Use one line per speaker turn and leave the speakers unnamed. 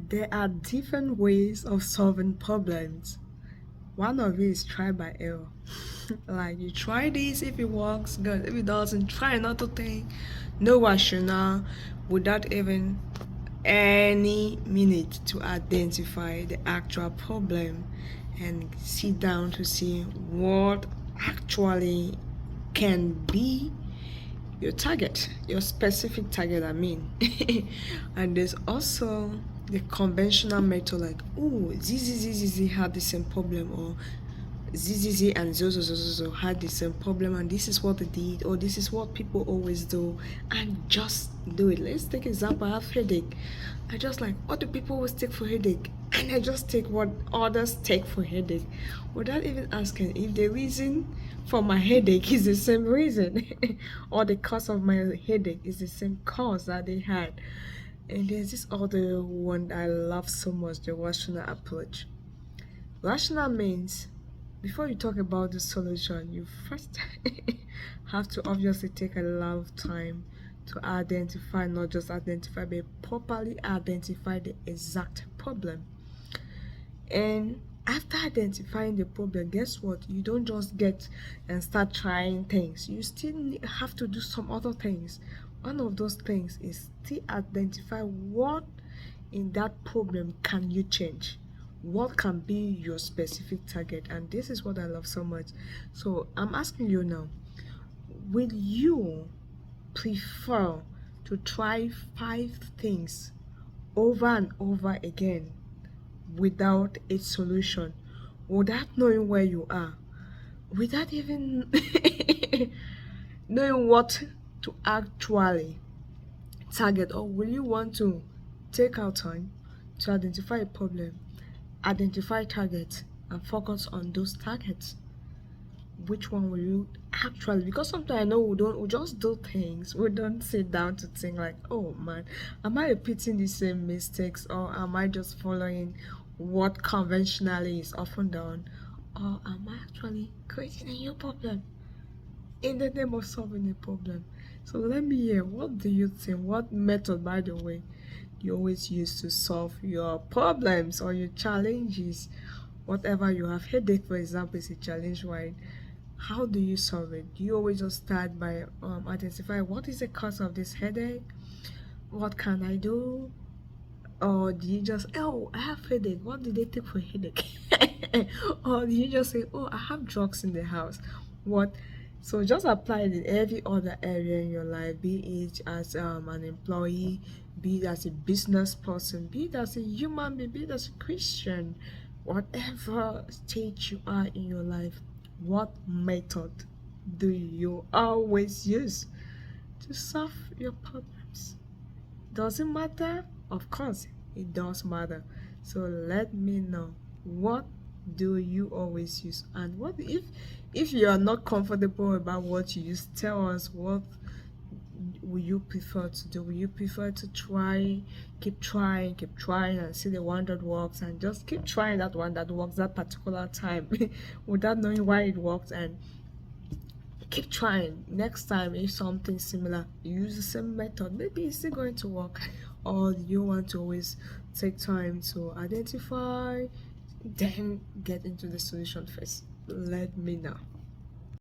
There are different ways of solving problems. One of it is try by error. Like you try this, if it works, good. If it doesn't, try another thing. No rationale, without even any minute to identify the actual problem and sit down to see what actually can be your target, your specific target, I mean. And there's also the conventional method, like, oh, ZZZZ had the same problem, or ZZZ and Zozo had the same problem, and this is what they did, or this is what people always do, and just do it. Let's take example. I have headache. I just like, what do people always take for headache? And I just take what others take for headache, without even asking if the reason for my headache is the same reason, or the cause of my headache is the same cause that they had. And there's this other one I love so much, the rational approach. Rational means before you talk about the solution, you first have to obviously take a lot of time to identify, not just identify, but properly identify the exact problem. And after identifying the problem, guess what? You don't just get and start trying things. You still have to do some other things. One of those things is to identify what in that problem can you change, what can be your specific target. And this is what I love so much. So I'm asking you now, will you prefer to try 5 things over and over again without a solution, without knowing where you are, without even knowing what to actually target? Or will you want to take out time to identify a problem, identify targets, and focus on those targets? Which one will you actually, because sometimes I know we just do things, we don't sit down to think like, oh man, am I repeating the same mistakes, or am I just following what conventionally is often done, or am I actually creating a new problem in the name of solving a problem? So let me hear, what do you think, what method, by the way, you always use to solve your problems or your challenges? Whatever you have, headache for example is a challenge, right? How do you solve it? Do you always just start by identify what is the cause of this headache, what can I do? Or do you just, oh, I have headache, what did they take for headache? Or do you just say, oh, I have drugs in the house, what? So just apply it in every other area in your life, be it as an employee, be it as a business person, be it as a human being, be it as a Christian. Whatever stage you are in your life, what method do you always use to solve your problems? Does it matter? Of course, it does matter. So let me know, what do you always use, and what if you are not comfortable about what you use, tell us what will you prefer to do. Will you prefer to keep trying and see the one that works, and just keep trying that one that works that particular time without knowing why it works, and keep trying next time if something similar, you use the same method, maybe it's still going to work? Or you want to always take time to identify, then get into the solution first? Let me know.